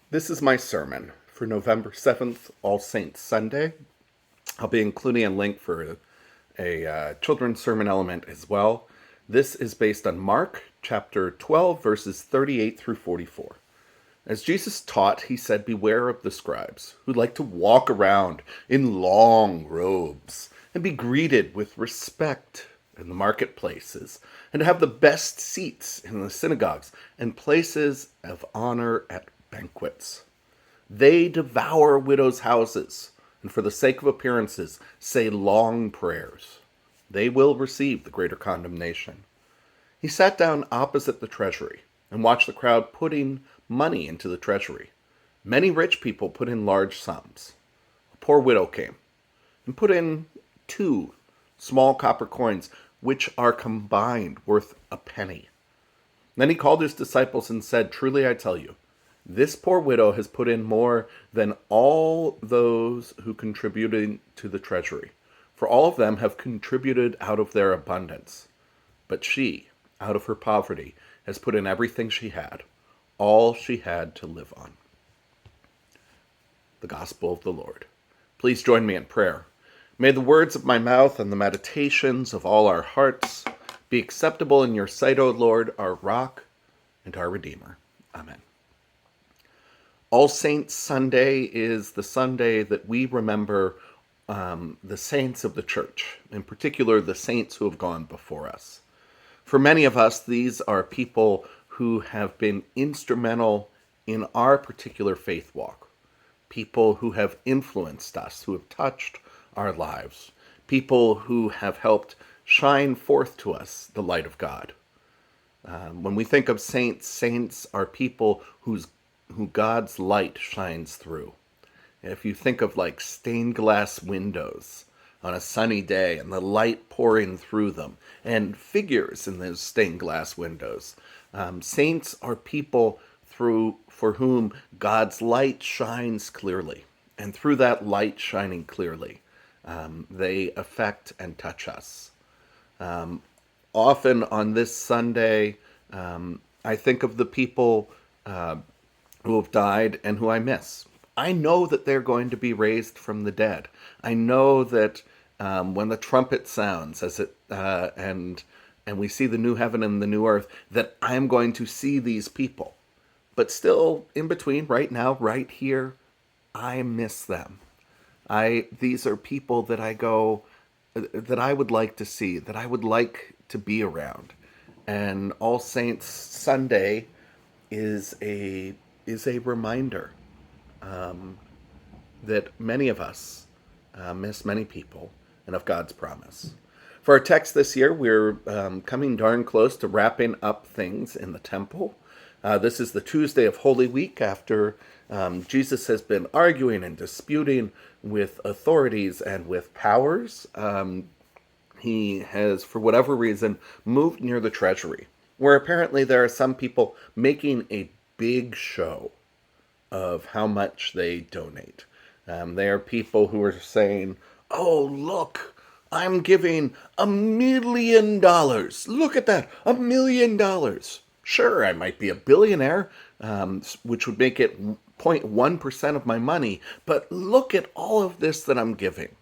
This is my sermon for November 7th, All Saints Sunday. I'll be including a link for a children's sermon element as well. This is based on Mark chapter 12, verses 38 through 44. As Jesus taught, he said, "Beware of the scribes who like to walk around in long robes and be greeted with respect in the marketplaces and have the best seats in the synagogues and places of honor at banquets. They devour widows' houses and for the sake of appearances say long prayers. They will receive the greater condemnation." He sat down opposite the treasury and watched the crowd putting money into the treasury. Many rich people put in large sums. A poor widow came and put in 2 small copper coins, which are combined worth a penny. Then he called his disciples and said, "Truly I tell you, this poor widow has put in more than all those who contributed to the treasury, for all of them have contributed out of their abundance. But she, out of her poverty, has put in everything she had, all she had to live on." The Gospel of the Lord. Please join me in prayer. May the words of my mouth and the meditations of all our hearts be acceptable in your sight, O Lord, our rock and our Redeemer. Amen. All Saints Sunday is the Sunday that we remember the saints of the church, in particular the saints who have gone before us. For many of us, these are people who have been instrumental in our particular faith walk, people who have influenced us, who have touched our lives, people who have helped shine forth to us the light of God. When we think of saints, saints are people who God's light shines through. If you think of like stained glass windows on a sunny day and the light pouring through them and figures in those stained glass windows, saints are people for whom God's light shines clearly. And through that light shining clearly, they affect and touch us. Often on this Sunday, I think of the people who have died and who I miss. I know that they're going to be raised from the dead. I know that when the trumpet sounds, and we see the new heaven and the new earth, that I'm going to see these people. But still, in between, right now, right here, I miss them. These are people that that I would like to see, that I would like to be around. And All Saints Sunday is a reminder that many of us miss many people and of God's promise. For our text this year, we're coming darn close to wrapping up things in the temple. This is the Tuesday of Holy Week after Jesus has been arguing and disputing with authorities and with powers. He has, for whatever reason, moved near the treasury, where apparently there are some people making a big show of how much they donate. There are people who are saying, "Oh, look, I'm giving $1 million. Look at that, $1 million. Sure, I might be a billionaire, which would make it 0.1% of my money, but look at all of this that I'm giving."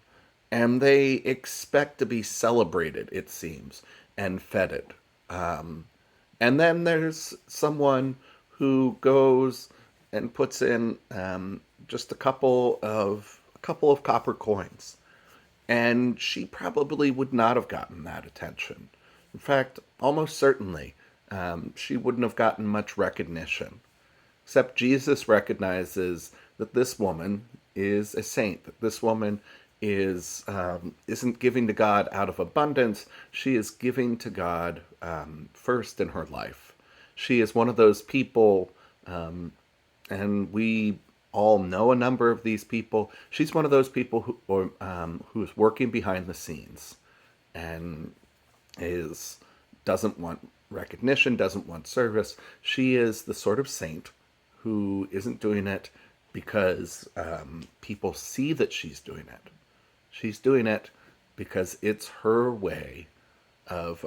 And they expect to be celebrated, it seems, and feted. And then there's someone who goes and puts in just a couple of copper coins, and she probably would not have gotten that attention. In fact, almost certainly, she wouldn't have gotten much recognition. Except Jesus recognizes that this woman is a saint, that this woman isn't giving to God out of abundance. She is giving to God first in her life. She is one of those people, and we all know a number of these people. She's one of those people who's working behind the scenes and doesn't want recognition, doesn't want service. She is the sort of saint who isn't doing it because people see that she's doing it. She's doing it because it's her way of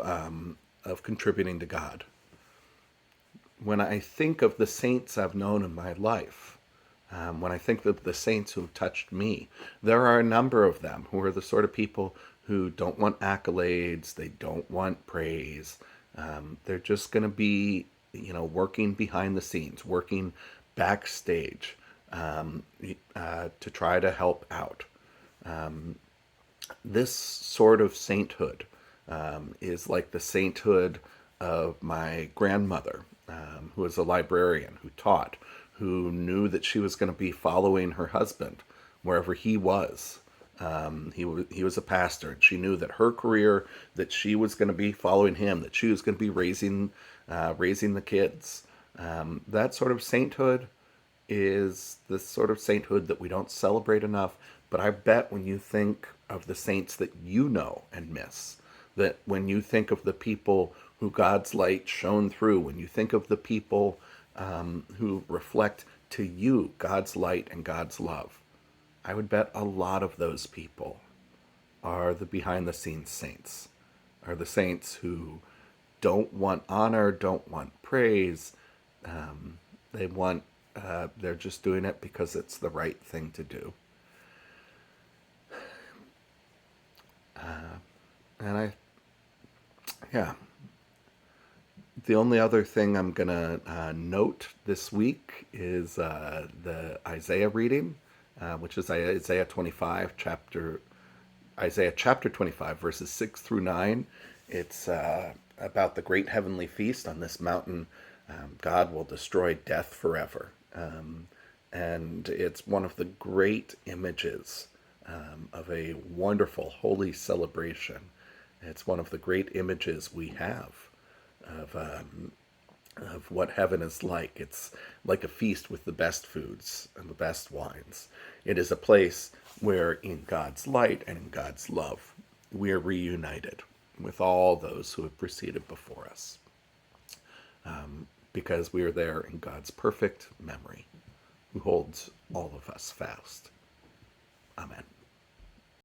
contributing to God. When I think of the saints I've known in my life, When I think of the saints who have touched me, there are a number of them who are the sort of people who don't want accolades, they don't want praise. They're just going to be, working behind the scenes, working backstage to try to help out. This sort of sainthood is like the sainthood of my grandmother, who was a librarian, who taught, who knew that she was going to be following her husband wherever he was. He was a pastor, and she knew that her career, that she was going to be following him, that she was going to be raising the kids. That sort of sainthood is the sort of sainthood that we don't celebrate enough. But I bet when you think of the saints that you know and miss, that when you think of the people who God's light shone through, when you think of the people who reflect to you God's light and God's love, I would bet a lot of those people are the behind the scenes saints, are the saints who don't want honor, don't want praise. They want, they're just doing it because it's the right thing to do. And yeah, the only other thing I'm going to note this week is the Isaiah reading, which is Isaiah chapter 25, verses 6 through 9. It's about the great heavenly feast on this mountain. God will destroy death forever. And it's one of the great images of a wonderful, holy celebration. It's one of the great images we have of what heaven is like. It's like a feast with the best foods and the best wines. It is a place where in God's light and in God's love, we are reunited with all those who have preceded before us, because we are there in God's perfect memory, who holds all of us fast. Amen.